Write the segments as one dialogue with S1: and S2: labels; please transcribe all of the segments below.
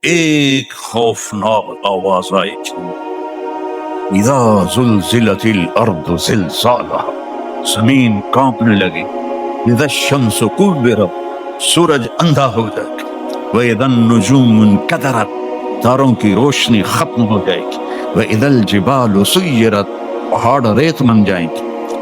S1: ایک خوفناک آواز آئی تھی، اذا زلزلت الارض زلزالها، زمین کانپنے لگی، اذا الشمس کورت، سورج اندھا ہو جائے گا، واذا النجوم انکدرت، تاروں کی روشنی ختم ہو جائے گی، واذا الجبال سیرت، پہاڑ ریت بن جائیں گے،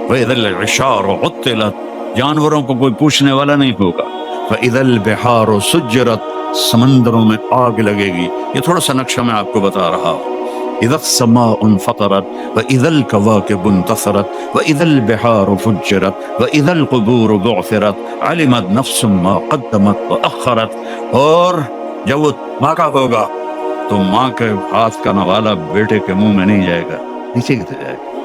S1: واذا العشار عطلت، جانوروں کو کوئی پوچھنے والا نہیں ہوگا، واذا البحار سجرت، سمندروں میں آگ لگے گی۔ یہ تھوڑا سا نقشہ میں آپ کو بتا رہا ہوں۔ اذا السماء انفطرت واذا الكواكب انتثرت واذا البحار فجرت واذا القبور بعثرت علمت نفس ما قدمت واخرت، اور جب وہ دھماکہ ہوگا تو ماں کے ہاتھ کا نوالا بیٹے کے منہ میں نہیں جائے گا، نیچے کدھر جائے گا؟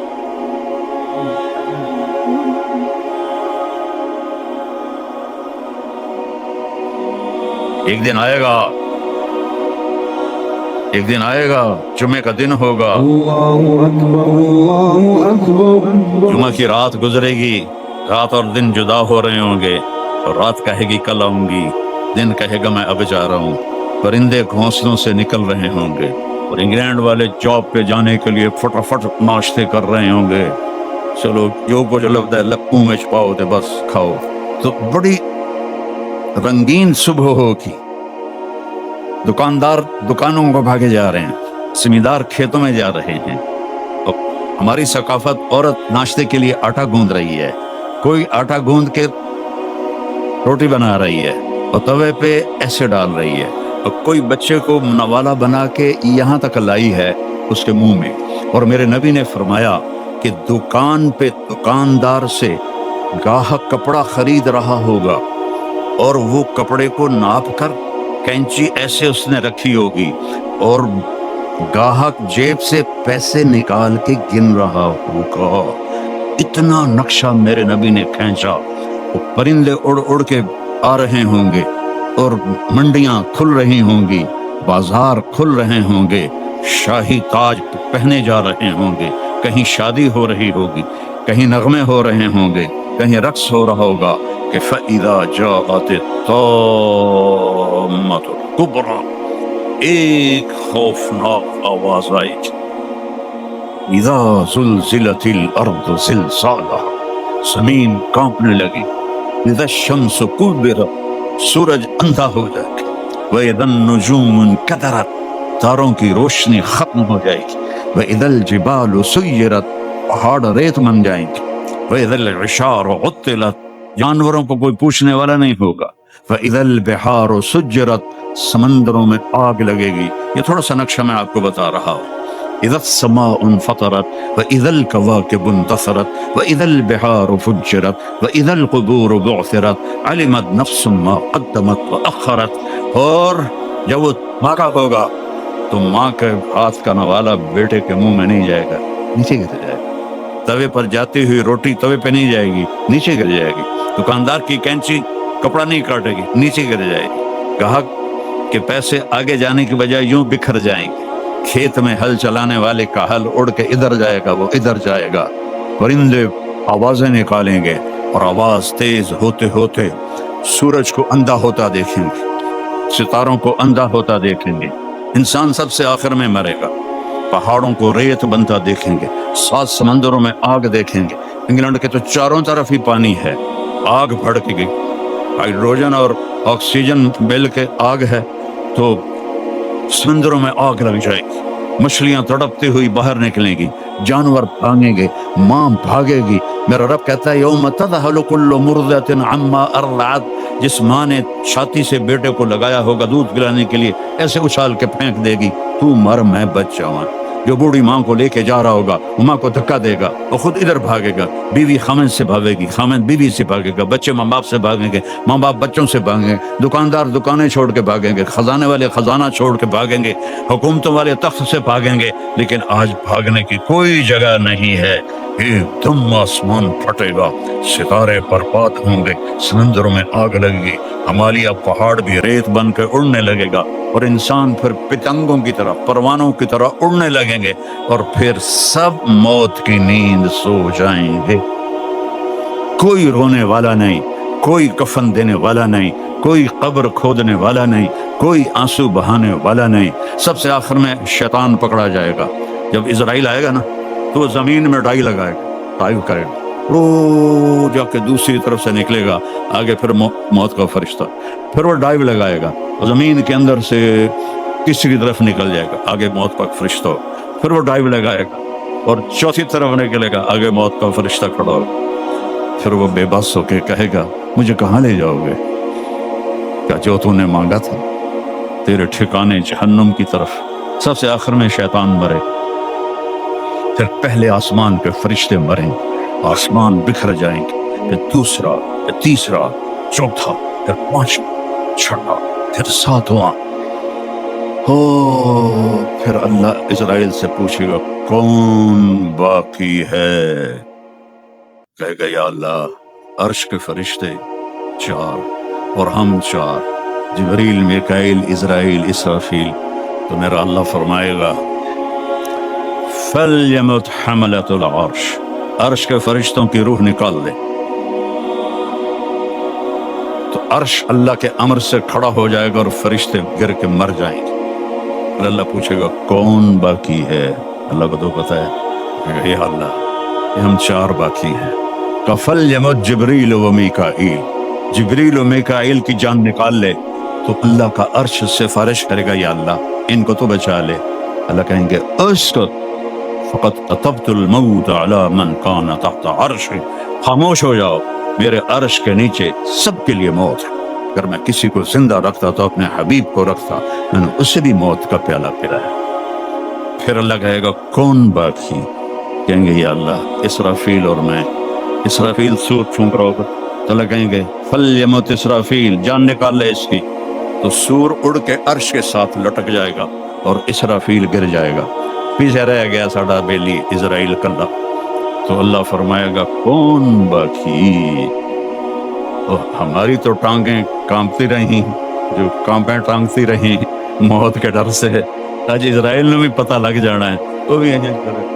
S1: ایک دن آئے گا، ایک دن آئے گا، جمعے کا دن ہوگا،
S2: اللہ اکبر اللہ اکبر۔
S1: جمعہ کی رات گزرے گی، رات اور دن جدا ہو رہے ہوں گے، اور رات کہے گی کل آؤں گی، دن کہے گا میں اب جا رہا ہوں، پرندے گھونسلوں سے نکل رہے ہوں گے، اور انگلینڈ والے جاب پہ جانے کے لیے فٹافٹ ناشتے کر رہے ہوں گے، چلو جو کچھ لگتا ہے لکوں میں چھپاؤ تے بس کھاؤ۔ تو بڑی رنگین صبح ہوگی، دکاندار دکانوں کو بھاگے جا رہے ہیں، زمیندار کھیتوں میں جا رہے ہیں، اور ہماری ثقافت عورت ناشتے کے لیے آٹا گوندھ رہی ہے، کوئی آٹا گوندھ کے روٹی بنا رہی ہے اور توے پہ ایسے ڈال رہی ہے، اور کوئی بچے کو نوالا بنا کے یہاں تک لائی ہے اس کے منہ میں۔ اور میرے نبی نے فرمایا کہ دکان پہ دکاندار سے گاہک کپڑا خرید رہا ہوگا، اور وہ کپڑے کو ناپ کر کینچی ایسے اس نے رکھی ہوگی، اور گاہک جیب سے پیسے نکال کے گن رہا ہوگا۔ اتنا نقشہ میرے نبی نے کھینچا، وہ پرندے اڑ اڑ کے آ رہے ہوں گے، اور منڈیاں کھل رہی ہوں گی، بازار کھل رہے ہوں گے، شاہی تاج پہنے جا رہے ہوں گے، کہیں شادی ہو رہی ہوگی، کہیں نغمے ہو رہے ہوں گے، کہیں رقص ہو رہا ہوگا کہ فَإِذَا جَاءَتِ الطَّامَّةُ الْكُبْرىٰ، ایک خوفناک آواز آئی تھی، اذا زلزلت الارض زلزالها، زمین کانپنے لگی، اذا الشمس کورت، سورج اندھا ہو جائے گا، واذا النجوم انکدرت، تاروں کی روشنی ختم ہو جائے گی، واذا الجبال سیرت، پہاڑ ریت بن جائیں گے، واذا العشار عطلت، جانوروں کو کوئی پوچھنے والا نہیں ہوگا، واذا البحار سجرت، سمندروں میں آگ لگے گی۔ یہ تھوڑا سا نقشہ میں آپ کو بتا رہا ہوں۔ اذا السماء انفطرت واذا الكواكب انتثرت واذا البحار فجرت واذا القبور بعثرت علمت نفس ما قدمت واخرت، اور جب وہ دھماکہ ہوگا تو ماں کے ہاتھ کا نوالا بیٹے کے منہ میں نہیں جائے گا، نیچے گر جائے گا۔ توے پر جاتی ہوئی روٹی توے پہ نہیں جائے گی، نیچے گر جائے گی۔ دکاندار کی کینچی کپڑا نہیں کاٹے گی، نیچے گر جائے گی۔ گاہک کے پیسے آگے جانے کی بجائے یوں بکھر جائیں گے۔ کھیت میں ہل چلانے والے کا ہل اڑ کے ادھر جائے گا، وہ ادھر جائے گا۔ پرندے آوازیں نکالیں گے، اور آواز تیز ہوتے ہوتے سورج کو اندھا ہوتا دیکھیں گے، ستاروں کو اندھا ہوتا دیکھیں گے، انسان سب سے آخر میں مرے گا، پہاڑوں کو ریت بنتا دیکھیں گے، 7 سمندروں میں آگ دیکھیں گے۔ انگلینڈ کے تو چاروں طرف ہی پانی ہے، آگ بھڑک گئی، ہائیڈروجن اور آکسیجن مل کے آگ ہے، تو سمندروں میں آگ لگ جائے گی، مچھلیاں تڑپتی ہوئی باہر نکلیں گی، جانور بھاگیں گے، ماں بھاگے گی۔ میرا رب کہتا ہے یوم تذہل کل مرضعۃ عما ارضعت، جس ماں نے چھاتی سے بیٹے کو لگایا ہوگا دودھ پلانے کے لیے، ایسے اچھال کے پھینک دے گی، تو مر میں بچ جاؤں۔ جو بوڑھی ماں کو لے کے جا رہا ہوگا وہ ماں کو دھکا دے گا، وہ خود ادھر بھاگے گا، بیوی خامد سے بھاگے گی، خامد بیوی سے بھاگے گا، بچے ماں باپ سے بھاگیں گے، ماں باپ بچوں سے بھاگیں گے، دکاندار دکانیں چھوڑ کے بھاگیں گے، خزانے والے خزانہ چھوڑ کے بھاگیں گے، حکومتوں والے تخت سے بھاگیں گے، لیکن آج بھاگنے کی کوئی جگہ نہیں ہے۔ ایک دم آسمان پھٹے گا، ستارے برباد ہوں گے، سمندروں میں آگ لگے گی، ہمالیہ پہاڑ بھی ریت بن کے اڑنے لگے گا، اور انسان پھر پتنگوں کی طرح پروانوں کی طرح اڑنے لگیں گے، اور پھر سب موت کی نیند سو جائیں گے۔ کوئی رونے والا نہیں، کوئی کفن دینے والا نہیں، کوئی قبر کھودنے والا نہیں، کوئی آنسو بہانے والا نہیں. سب سے آخر میں شیطان پکڑا جائے گا. جب اسرائیل آئے گا نا تو وہ زمین میں ڈائی لگائے گا، ڈائیو کرے گا، رو جا کے دوسری طرف سے نکلے گا. آگے پھر موت کا فرشتہ، پھر وہ ڈائیو لگائے گا، زمین کے اندر سے تیسری طرف نکل جائے گا، آگے موت کا فرشتہ ہو. پھر وہ ڈائیو لگائے گا اور چوتھی طرف نکلے گا، آگے موت کا فرشتہ کھڑا ہوگا. پھر وہ بے بس ہو کے کہے گا مجھے کہاں لے جاؤ گے؟ کیا جو تو نے مانگا تھا؟ تیرے ٹھکانے جہنم کی طرف. سب سے آخر میں شیطان مرے، پھر پہلے آسمان کے فرشتے مریں، آسمان بکھر جائیں گے، پھر دوسرا، پھر تیسرا، چوتھا، پھر پانچواں، چھٹا، پھر ساتواں. ہو پھر اللہ اسرائیل سے پوچھے گا کون باقی ہے؟ کہے گا یا اللہ عرش کے فرشتے 4 اور ہم 4، جبریل، میکائیل، اسرائیل، اسرافیل. تو میرا اللہ فرمائے گا فَلْيَمُتْ حَمَلَةُ الْعَرْشِ، عرش کے فرشتوں کی روح نکال دے. تو عرش اللہ کے امر سے کھڑا ہو جائے گا اور فرشتے گر کے مر جائیں گے. پھر اللہ پوچھے گا کون باقی ہے؟ اللہ کو تو پتہ ہے. کہے گا یا اللہ یہ ہم 4 باقی ہیں. فَلْيَمُتْ جبریل و میکائیل، جبریل و میکائیل کی جان نکال لے. تو اللہ کا عرش سفارش کرے گا یا اللہ ان کو تو بچا لے. اللہ کہیں گے اسکت فقط كتبت الموت على من كان تحت عرشی، خاموش ہو جاؤ، میرے عرش کے نیچے سب کے لیے موت ہے. اگر میں کسی کو زندہ رکھتا تو اپنے حبیب کو رکھتا، میں نے اسے بھی موت کا پیالہ پلایا. پھر اللہ کہے گا کون باقی؟ کہیں گے یا اللہ اسرافیل اور میں. اسرافیل سور پھونک رہا ہوگا تو اللہ کہیں گے فَلْيَمُتْ اسرافیل، جان نکال لے اس کی. تو سور اڑ کے عرش کے ساتھ لٹک جائے گا اور اسرافیل گر جائے گا. پیچھے رہ گیا ساڈا بیلی اسرائیل کلا. تو اللہ فرمائے گا کون باقی؟ ہماری تو ٹانگیں کانپتی رہیں، جو کانپیں ٹانگتی رہیں موت کے ڈر سے. آج اسرائیل نے بھی پتہ لگ جانا ہے، وہ بھی ایسے کرے،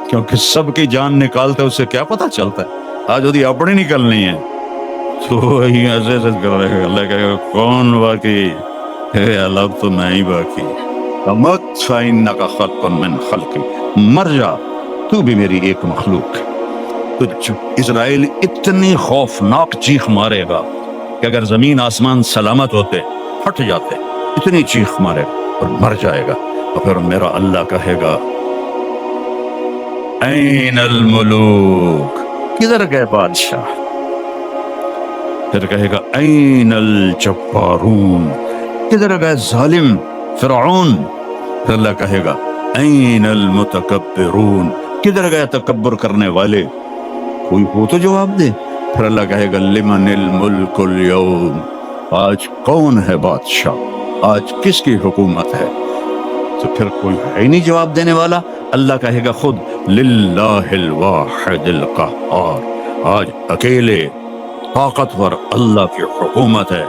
S1: کیونکہ سب کی جان نکالتے اسے کیا پتہ چلتا ہے. آج وہی اپنی نکلنی ہے تو وہی ایسے ایسے کر رہے گا. اللہ کہے گا کون باقی؟ اے اللہ اب تو میں ہی باقی. مت فإنک خلق من خلقی، مر جا تو بھی میری ایک مخلوق ہے. تو اسرائیل اتنی خوفناک چیخ مارے گا کہ اگر زمین آسمان سلامت ہوتے پھٹ جاتے، اتنی چیخ مارے گا اور مر جائے گا. اور پھر میرا اللہ کہے گا این الملوک، کدھر گئے بادشاہ؟ پھر کہے گا این الجبارون، کدھر گئے ظالم فرعون؟ پھر اللہ کہے گا این المتکبرون، کدھر گئے تکبر کرنے والے؟ کوئی ہو تو جواب دے. پھر اللہ کہے گا لمن الملک اليوم، آج کون ہے بادشاہ، آج کس کی حکومت ہے؟ تو پھر کوئی ہے ہی نہیں جواب دینے والا. اللہ کہے گا خود للہ الواحد القہار، آج اکیلے طاقتور اللہ کی حکومت ہے.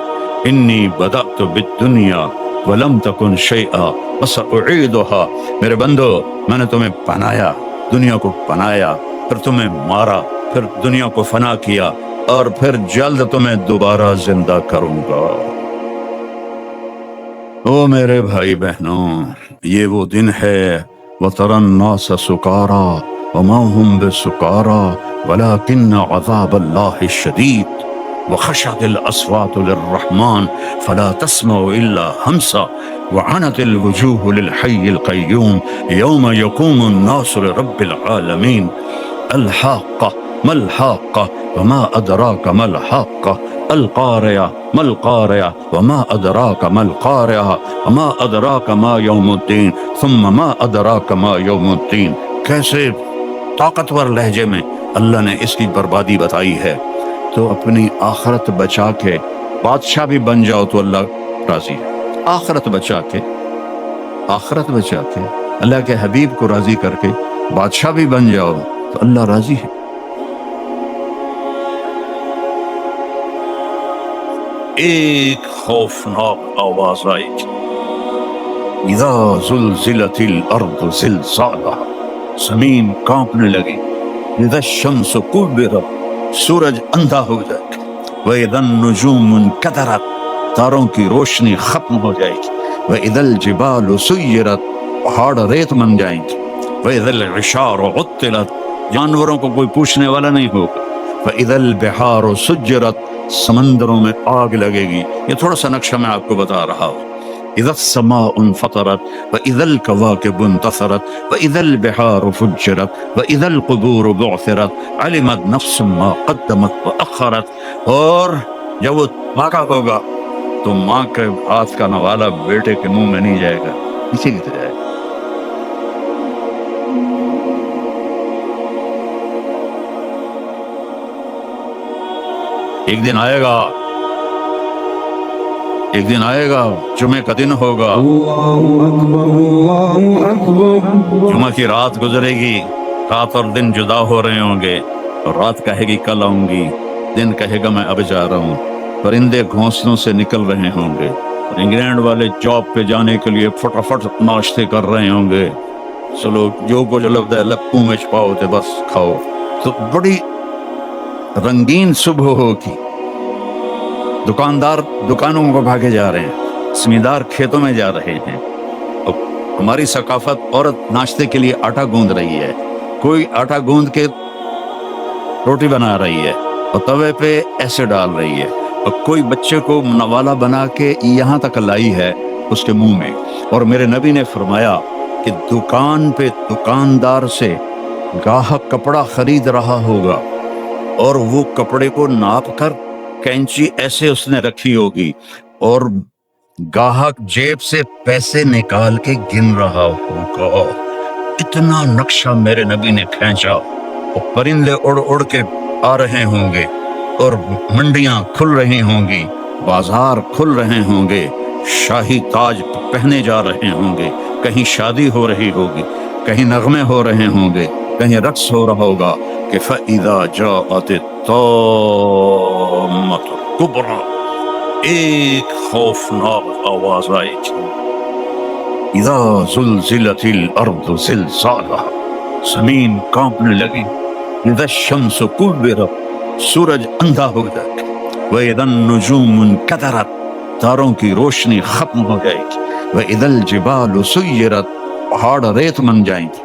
S1: انی بدأت بالدنیا ولم تکن شیئا وسأعیدها، میرے بندو میں نے تمہیں بنایا، دنیا کو بنایا، پھر تمہیں مارا، پھر دنیا کو فنا کیا، اور پھر جلد تمہیں دوبارہ زندہ کروں گا. او میرے بھائی بہنوں، یہ وہ دن ہے وَتَرَى النَّاسَ سُكَارَى وَمَا هُمْ بِسُكَارَى وَلَكِنَّ عَذَابَ اللَّهِ الشَّدِيدُ وَخَشَعَتِ الْأَصْوَاتُ لِلرَّحْمَنِ فَلَا تَسْمَعُ إِلَّا هَمْسًا وَعَنَتِ الْوُجُوهُ لِلْحَيِّ الْقَيُّومِ يَوْمَ يَقُومُ النَّاسُ لِرَبِّ الْعَالَمِينَ الْحَاقَّةُ مَا الْحَاقَّةُ وَمَا أَدْرَاكَ مَا الْحَاقَّةُ القارعة ما القارعة وما أدراك ما القارعة وما أدراك ما يوم الدين ثم ما أدراك ما يوم الدين. کیسے طاقتور لہجے میں اللہ نے اس کی بربادی بتائی ہے. تو اپنی آخرت بچا کے بادشاہ بھی بن جاؤ تو اللہ راضی ہے. آخرت بچا کے اللہ کے حبیب کو راضی کر کے بادشاہ بھی بن جاؤ تو اللہ راضی ہے. ایک خوفناک آواز آئی اذا زلزلت الارض زلزالها، زمین کانپنے لگی. اذا الشمس کورت، سورج اندھا ہو جائے گا، وَإِذَا النُّجُومُ انْكَدَرَتْ، تاروں کی روشنی ختم ہو جائے گی، وَإِذَا الْجِبَالُ سُيِّرَتْ، پہاڑ ریت بن جائیں گے، وَإِذَا الْعِشَارُ عُطِّلَتْ، جانوروں کو کوئی پوچھنے والا نہیں ہوگا، وَإِذَا الْبِحَارُ سُجِّرَتْ، سمندروں میں آگ لگے گی۔ یہ تھوڑا سا نقشہ میں آپ کو بتا رہا ہوں۔ اذا السماء انفطرت واذا الكواكب انتثرت واذا البحار فجرت واذا القبور بعثرت علمت نفس ما قدمت واخرت، اور جب وہ واقع ہوگا تو ماں کے ہاتھ کا نوالا بیٹے کے منہ میں نہیں جائے گا، اسی کی طرح جائے گا۔ ایک دن آئے گا، ایک دن آئے گا، جمعہ کا دن ہوگا،
S2: اللہ اکبر اللہ اکبر۔
S1: جمعہ کی رات گزرے گی، رات اور دن جدا ہو رہے ہوں گے، اور رات کہے گی کل آؤں گی، دن کہے گا میں اب جا رہا ہوں، پرندے گھونسلوں سے نکل رہے ہوں گے، اور انگلینڈ والے جاب پہ جانے کے لیے فٹافٹ ناشتے کر رہے ہوں گے، چلو جو کچھ لگتا ہے لپوں میں چھپاؤ تے بس کھاؤ۔ تو بڑی رنگین صبح ہوگی، دکاندار دکانوں کو بھاگے جا رہے ہیں، زمیندار کھیتوں میں جا رہے ہیں، اور ہماری ثقافت عورت ناشتے کے لیے آٹا گوندھ رہی ہے، کوئی آٹا گوندھ کے روٹی بنا رہی ہے اور توے پہ ایسے ڈال رہی ہے، اور کوئی بچے کو نوالا بنا کے یہاں تک لائی ہے اس کے منہ میں۔ اور میرے نبی نے فرمایا کہ دکان پہ دکاندار سے گاہک کپڑا خرید رہا ہوگا، اور وہ کپڑے کو ناپ کر کینچی ایسے اس نے رکھی ہوگی، اور گاہک جیب سے پیسے نکال کے گن رہا ہوگا۔ اتنا نقشہ میرے نبی نے کھینچا، اور پرندے اڑ اڑ کے آ رہے ہوں گے، اور منڈیاں کھل رہی ہوں گی، بازار کھل رہے ہوں گے، شاہی تاج پہنے جا رہے ہوں گے، کہیں شادی ہو رہی ہوگی، کہیں نغمے ہو رہے ہوں گے، کہیں رقص ہو رہا ہوگا کہ فَإِذَا جَاءَتِ الطَّامَّةُ الْكُبْرىٰ، ایک خوفناک آواز آئی تھی، اذا زلزلت الارض زلزالها، زمین کانپنے لگی، اذا الشمس کورت، سورج اندھا ہو جائے گا، واذا النجوم انکدرت، تاروں کی روشنی ختم ہو جائے گی، واذا الجبال سیرت، پہاڑ ریت بن جائیں گے،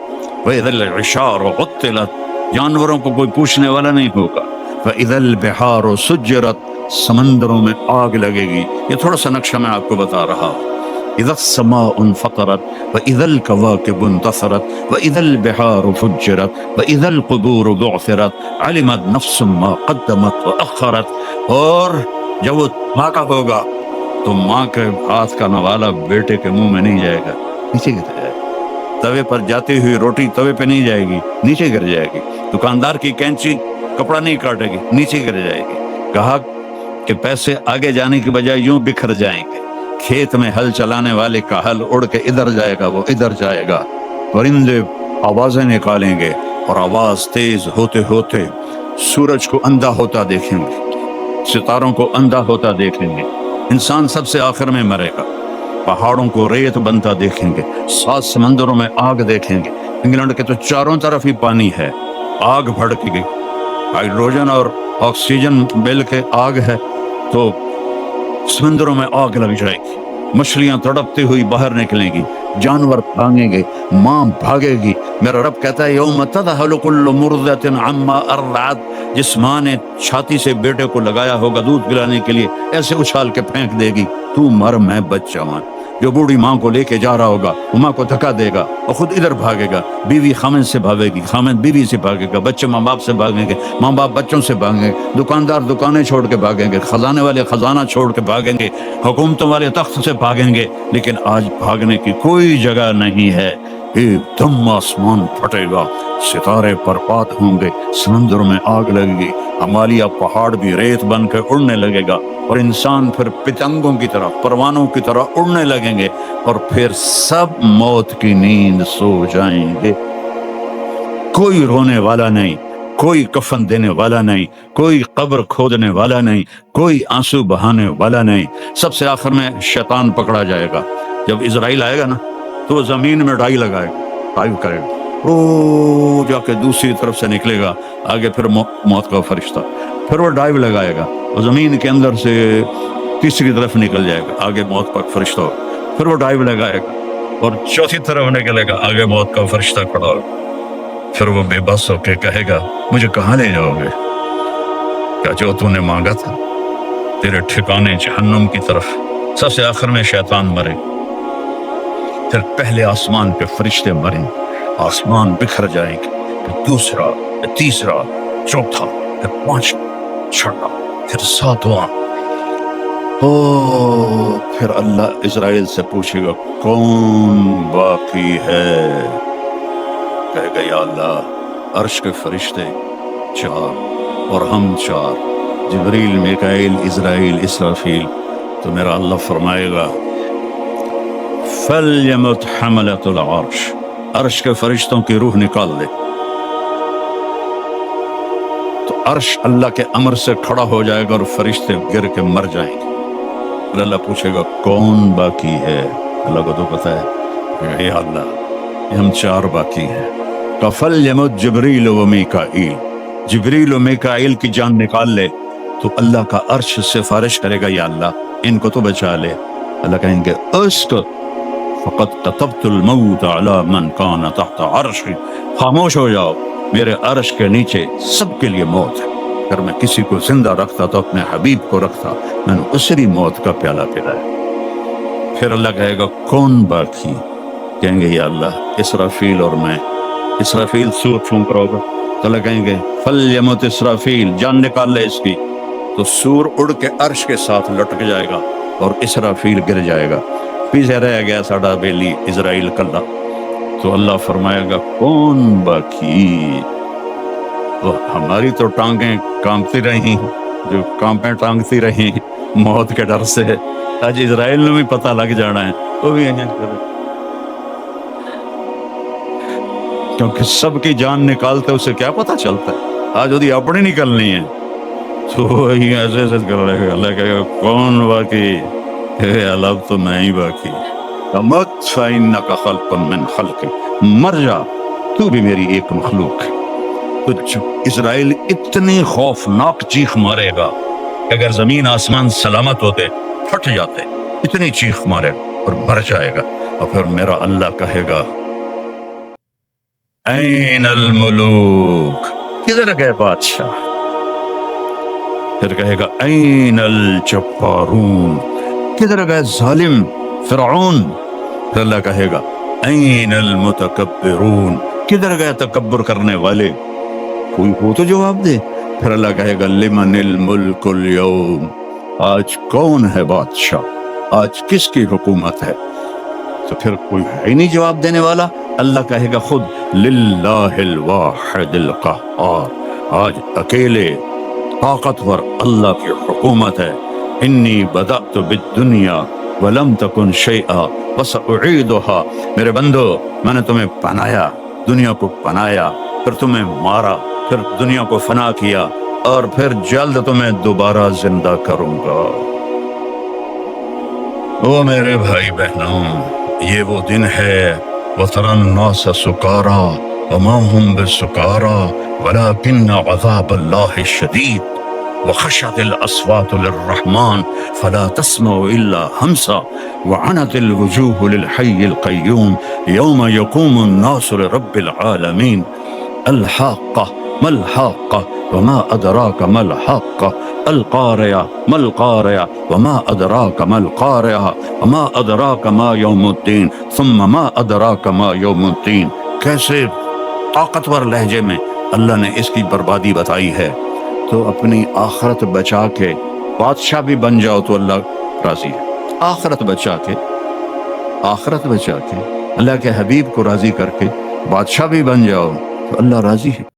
S1: واذا العشار عطلت، جانوروں کو کوئی پوچھنے والا نہیں ہوگا، واذا البحار سجرت، سمندروں میں آگ لگے گی۔ یہ تھوڑا سا نقشہ میں آپ کو بتا رہا ہوں۔ اذا السماء انفطرت واذا الكواكب انتثرت واذا البحار فجرت واذا القبور بعثرت علمت نفس ما قدمت واخرت، اور جب وہ واقع ہوگا تو ماں کے ہاتھ کا نوالا بیٹے کے منہ میں نہیں جائے گا، نیچے گر جائے گا۔ توے پر جاتی ہوئی روٹی توے پہ نہیں جائے گی، نیچے گر جائے گی۔ دکاندار کی کینچی کپڑا نہیں کاٹے گی، نیچے گر جائے گی۔ گاہک کہ پیسے آگے جانے کی بجائے یوں بکھر جائیں گے، کھیت میں ہل چلانے والے کا ہل اڑ کے ادھر جائے گا، وہ ادھر جائے گا، پرندے آوازیں نکالیں گے، اور آواز تیز ہوتے ہوتے سورج کو اندھا ہوتا دیکھیں گے، ستاروں کو اندھا ہوتا دیکھیں گے، انسان سب سے آخر میں مرے گا، پہاڑوں کو ریت بنتا دیکھیں گے، 7 سمندروں میں آگ دیکھیں گے۔ انگلینڈ کے تو چاروں طرف ہی پانی ہے، آگ بھڑک گئی، ہائیڈروجن اور آکسیجن مل کے آگ ہے، تو سمندروں میں آگ لگ جائے گی، مچھلیاں تڑپتی ہوئی باہر نکلیں گی، جانور بھاگیں گے، ماں بھاگے گی۔ میرا رب کہتا ہے یوم تذہل کل مرضعۃ عما ارضعت، جس ماں نے چھاتی سے بیٹے کو لگایا ہوگا دودھ پلانے کے لیے، ایسے اچھال کے پھینک دے گی، تو مر میں بچ جاؤں۔ جو بوڑھی ماں کو لے کے جا رہا ہوگا وہ ماں کو دھکا دے گا اور خود ادھر بھاگے گا، بیوی خامد سے بھاگے گی، خامد بیوی سے بھاگے گا، بچے ماں باپ سے بھاگیں گے، ماں باپ بچوں سے بھاگیں گے، دکاندار دکانیں چھوڑ کے بھاگیں گے، خزانے والے خزانہ چھوڑ کے بھاگیں گے، حکومتوں والے تخت سے بھاگیں گے، لیکن آج بھاگنے کی کوئی جگہ نہیں ہے۔ ایک دم آسمان پھٹے گا، ستارے برباد ہوں گے، سمندروں میں آگ لگے گی، ہمالیہ پہاڑ بھی ریت بن کے اڑنے لگے گا، اور انسان پھر پتنگوں کی طرح پروانوں کی طرح اڑنے لگیں گے، اور پھر سب موت کی نیند سو جائیں گے۔ کوئی رونے والا نہیں، کوئی کفن دینے والا نہیں، کوئی قبر کھودنے والا نہیں، کوئی آنسو بہانے والا نہیں۔ سب سے آخر میں شیطان پکڑا جائے گا، جب اسرائیل آئے گا نا تو وہ زمین میں ڈائی لگائے گا، ڈائیو کرے گا، وہ جا کے دوسری طرف سے نکلے گا، آگے پھر موت کا فرشتہ، پھر وہ ڈائیو لگائے گا اور زمین کے اندر سے تیسری طرف نکل جائے گا، آگے موت کا فرشتہ ہو، پھر وہ ڈائیو لگائے گا اور چوتھی طرف نکلے گا، آگے موت کا فرشتہ کھڑا ہوگا، پھر وہ بے بس ہو کے کہے گا مجھے کہاں لے جاؤ گے؟ کیا جو تو نے مانگا تھا؟ تیرے ٹھکانے جہنم کی طرف۔ سب سے آخر میں شیطان مرے، پھر پہلے آسمان کے فرشتے مریں، آسمان بکھر جائیں گے، پھر دوسرا، پھر تیسرا، چوتھا، پھر پانچواں، چھٹا، پھر ساتواں۔ پھر اللہ اسرائیل سے پوچھے گا کون باقی ہے؟ کہے گا یا اللہ عرش کے فرشتے 4 اور ہم 4، جبریل، میکائیل، اسرائیل، اسرافیل۔ تو میرا اللہ فرمائے گا فَلْيَمُتْ حَمَلَةُ الْعَرْشِ، عرش کے فرشتوں کی روح نکال دے۔ تو عرش اللہ کے امر سے کھڑا ہو جائے گا اور فرشتے گر کے مر جائیں گے۔ پھر اللہ پوچھے گا کون باقی ہے؟ اللہ کو تو پتا ہے، اے اللہ یہ ہم 4 باقی ہیں۔ فَلْيَمُتْ جبریل و میکائیل، جبریل و میکائیل کی جان نکال لے۔ تو اللہ کا عرش سفارش کرے گا یا اللہ ان کو تو بچا لے۔ اللہ کہیں گے اسکت فقد كتبت الموت على من كان تحت عرشی، خاموش ہو جاؤ، میرے عرش کے نیچے سب کے لیے موت ہے۔ اگر میں کسی کو زندہ رکھتا تو اپنے حبیب کو رکھتا، میں نے اسی موت کا پیالہ پلایا۔ پھر اللہ کہے گا کون باقی؟ کہیں گے یا اللہ اسرافیل اور میں۔ اسرافیل سور پھونک رہا ہوگا تو اللہ کہیں گے فلیمت اسرافیل، جان نکال لے اس کی۔ تو سور اڑ کے عرش کے ساتھ لٹک جائے گا اور اسرافیل گر جائے گا، پیچھے رہ گیا ساڈا بیلی اسرائیل کلا۔ تو اللہ فرمائے گا کون باقی؟ تو ہماری تو ٹانگیں کانپتی رہیں، جو کانپیں ٹانگتی رہیں موت کے ڈر سے، آج اسرائیل نے بھی پتہ لگ جانا ہے، وہ بھی یہیں کرے، کیونکہ سب کی جان نکالتے اسے کیا پتہ چلتا ہے، آج وہی اپنی نکلنی ہے۔ تو وہی ایسے ایسے کر رہے گا، اللہ کہے گا کون باقی؟ اے اللہ اب تو میں ہی باقی۔ مت فإنک خلق من خلقی، مر جا تو بھی میری ایک مخلوق ہے۔ تو اسرائیل اتنی خوفناک چیخ مارے گا کہ اگر زمین آسمان سلامت ہوتے پھٹ جاتے، اتنی چیخ مارے گا اور مر جائے گا۔ اور پھر میرا اللہ کہے گا این الملوک، کدھر گئے بادشاہ؟ پھر کہے گا این الجبارون، کدھر گئے ظالم فرعون؟ پھر اللہ کہے گا این المتکبرون، کدھر گئے تکبر کرنے والے؟ کوئی ہو تو جواب دے۔ پھر اللہ کہے گا لمن الملک اليوم، آج کون ہے بادشاہ، آج کس کی حکومت ہے؟ تو پھر کوئی ہے ہی نہیں جواب دینے والا۔ اللہ کہے گا خود للہ الواحد القہار، آج اکیلے طاقتور اللہ کی حکومت ہے۔ انی بدأت بالدنیا ولم تکن شیئا وسأعیدها، میرے بندو میں نے تمہیں بنایا، دنیا کو بنایا، پھر تمہیں مارا، پھر دنیا کو فنا کیا، اور پھر جلد تمہیں دوبارہ زندہ کروں گا۔ او میرے بھائی بہنوں، یہ وہ دن ہے وَتَرَى النَّاسَ سُكَارَىٰ وَمَا هُمْ بِسُكَارَىٰ وَلَٰكِنَّ عَذَابَ اللَّهِ شَدِيدٌ وَخَشَعَتِ الْأَصْوَاتُ لِلرَّحْمَٰنِ فَلَا تَسْمَعُ إِلَّا هَمْسًا وَعَنَتِ الْوُجُوهُ لِلْحَيِّ الْقَيُّومِ يَوْمَ يَقُومُ النَّاسُ لِرَبِّ الْعَالَمِينَ الْحَاقَّةُ مَا الْحَاقَّةُ وَمَا أَدْرَاكَ مَا الْحَاقَّةُ الْقَارِعَةُ مَا الْقَارِعَةُ وَمَا أَدْرَاكَ مَا الْقَارِعَةُ وَمَا أَدْرَاكَ مَا يَوْمُ الدِّينِ ثُمَّ مَا أَدْرَاكَ مَا يَوْمُ الدِّينِ۔ کیسے طاقتور لہجے میں اللہ نے اس کی بربادی بتائی ہے۔ تو اپنی آخرت بچا کے بادشاہ بھی بن جاؤ تو اللہ راضی ہے، آخرت بچا کے اللہ کے حبیب کو راضی کر کے بادشاہ بھی بن جاؤ تو اللہ راضی ہے۔